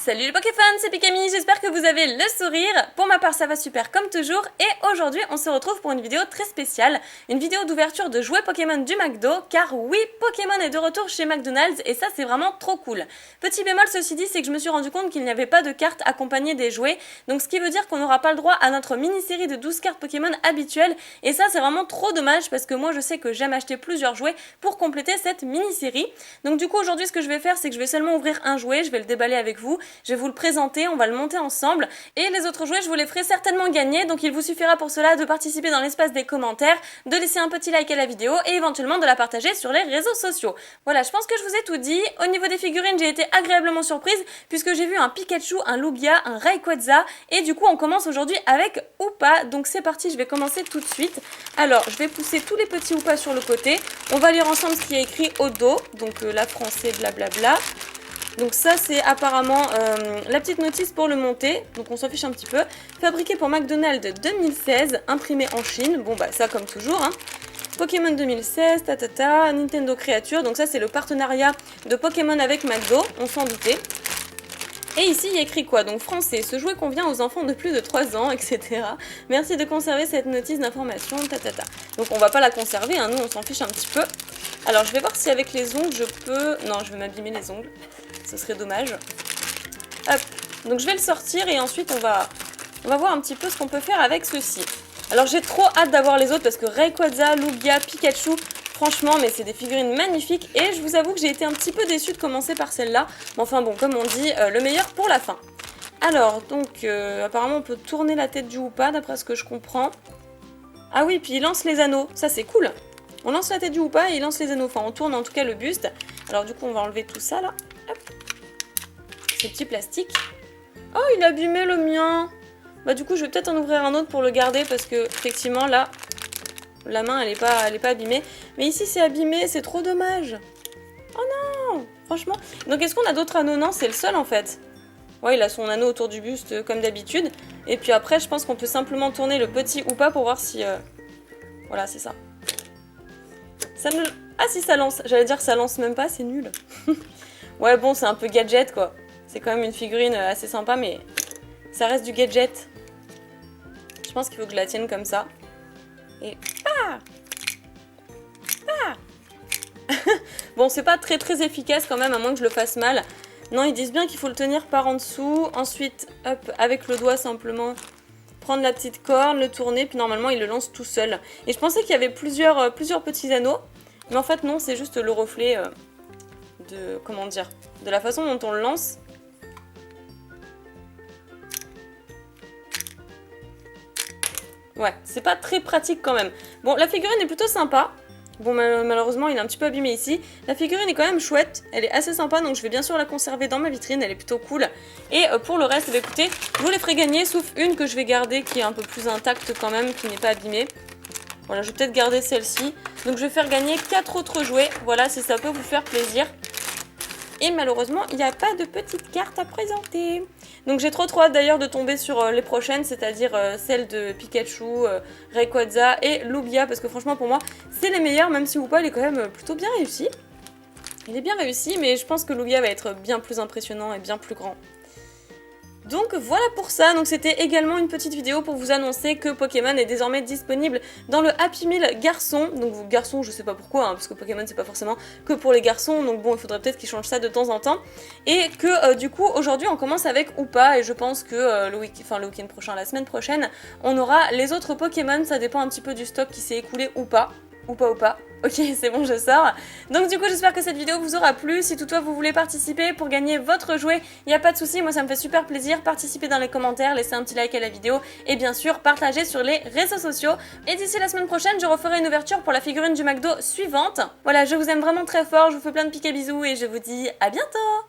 Salut les Pokéfans, c'est Pikami, j'espère que vous avez le sourire. Pour ma part ça va super comme toujours et aujourd'hui on se retrouve pour une vidéo très spéciale. Une vidéo d'ouverture de jouets Pokémon du McDo car oui, Pokémon est de retour chez McDonald's et ça c'est vraiment trop cool. Petit bémol ceci dit, c'est que je me suis rendu compte qu'il n'y avait pas de cartes accompagnées des jouets. Donc ce qui veut dire qu'on n'aura pas le droit à notre mini-série de 12 cartes Pokémon habituelles. Et ça c'est vraiment trop dommage parce que moi je sais que j'aime acheter plusieurs jouets pour compléter cette mini-série. Donc du coup aujourd'hui ce que je vais faire c'est que je vais seulement ouvrir un jouet, je vais le déballer avec vous. Je vais vous le présenter, on va le monter ensemble et les autres jouets je vous les ferai certainement gagner, donc il vous suffira pour cela de participer dans l'espace des commentaires, de laisser un petit like à la vidéo et éventuellement de la partager sur les réseaux sociaux. Voilà, je pense que je vous ai tout dit. Au niveau des figurines j'ai été agréablement surprise puisque j'ai vu un Pikachu, un Lugia, un Rayquaza et du coup on commence aujourd'hui avec Hoopa, donc c'est parti, je vais commencer tout de suite. Alors je vais pousser tous les petits Hoopa sur le côté, on va lire ensemble ce qui est écrit au dos, donc la français blablabla. Donc ça c'est apparemment la petite notice pour le monter, donc on s'en fiche un petit peu. Fabriqué pour McDonald's 2016, imprimé en Chine, bon bah ça comme toujours hein. Pokémon 2016, Nintendo Créature, donc ça c'est le partenariat de Pokémon avec McDo, on s'en doutait. Et ici il y a écrit quoi? Donc français, ce jouet convient aux enfants de plus de 3 ans, etc. Merci de conserver cette notice d'information, Donc on va pas la conserver, hein, nous on s'en fiche un petit peu. Alors je vais voir si avec les ongles je peux... Non, je vais m'abîmer les ongles. Ce serait dommage. Hop. Donc je vais le sortir et ensuite on va voir un petit peu ce qu'on peut faire avec ceci. Alors j'ai trop hâte d'avoir les autres parce que Rayquaza, Lugia, Pikachu, franchement mais c'est des figurines magnifiques et je vous avoue que j'ai été un petit peu déçue de commencer par celle-là. Mais enfin bon, comme on dit, le meilleur pour la fin. Alors donc apparemment on peut tourner la tête du Hoopa d'après ce que je comprends. Ah oui, puis il lance les anneaux, ça c'est cool. On lance la tête du Hoopa et il lance les anneaux, enfin on tourne en tout cas le buste. Alors du coup on va enlever tout ça là. Hop. Ces petits plastiques. Oh, il a abîmé le mien. Bah du coup, je vais peut-être en ouvrir un autre pour le garder parce que effectivement là, la main elle est pas abîmée. Mais ici c'est abîmé, c'est trop dommage. Oh non, franchement. Donc est-ce qu'on a d'autres anneaux? Non, c'est le seul en fait. Ouais, il a son anneau autour du buste comme d'habitude. Et puis après, je pense qu'on peut simplement tourner le petit Hoopa pour voir si... Voilà, c'est ça. Ça ne... Ah si, ça lance. J'allais dire ça lance même pas, c'est nul. Ouais, bon, c'est un peu gadget, quoi. C'est quand même une figurine assez sympa, mais ça reste du gadget. Je pense qu'il faut que je la tienne comme ça. Et... Ah ah Bon, c'est pas très efficace quand même, à moins que je le fasse mal. Non, ils disent bien qu'il faut le tenir par en dessous. Ensuite, hop, avec le doigt simplement, prendre la petite corne, le tourner, puis normalement, il le lance tout seul. Et je pensais qu'il y avait plusieurs petits anneaux. Mais en fait, non, c'est juste le reflet de... Comment dire? De la façon dont on le lance. Ouais, c'est pas très pratique quand même. Bon, la figurine est plutôt sympa. Bon, malheureusement, il est un petit peu abîmé ici. La figurine est quand même chouette. Elle est assez sympa, donc je vais bien sûr la conserver dans ma vitrine. Elle est plutôt cool. Et pour le reste, bah, écoutez, je vous les ferai gagner, sauf une que je vais garder qui est un peu plus intacte quand même, qui n'est pas abîmée. Voilà, je vais peut-être garder celle-ci. Donc je vais faire gagner 4 autres jouets. Voilà, si ça peut vous faire plaisir. Et malheureusement, il n'y a pas de petite carte à présenter. Donc j'ai trop hâte d'ailleurs de tomber sur les prochaines, c'est-à-dire celles de Pikachu, Rayquaza et Lugia, parce que franchement pour moi, c'est les meilleures, même si Hoopa il est quand même plutôt bien réussi. Il est bien réussi, mais je pense que Lugia va être bien plus impressionnant et bien plus grand. Donc voilà pour ça, donc c'était également une petite vidéo pour vous annoncer que Pokémon est désormais disponible dans le Happy Meal garçon. Donc garçon, je sais pas pourquoi, hein, parce que Pokémon c'est pas forcément que pour les garçons, donc bon, il faudrait peut-être qu'ils changent ça de temps en temps. Et que du coup, aujourd'hui on commence avec Hoopa, et je pense que le week-end prochain, la semaine prochaine, on aura les autres Pokémon, ça dépend un petit peu du stock qui s'est écoulé ou pas. Ou pas. Ok, c'est bon, je sors. Donc du coup, j'espère que cette vidéo vous aura plu. Si toutefois vous voulez participer pour gagner votre jouet, il n'y a pas de souci, moi ça me fait super plaisir. Participez dans les commentaires, laissez un petit like à la vidéo et bien sûr, partagez sur les réseaux sociaux. Et d'ici la semaine prochaine, je referai une ouverture pour la figurine du McDo suivante. Voilà, je vous aime vraiment très fort, je vous fais plein de piques et bisous et je vous dis à bientôt.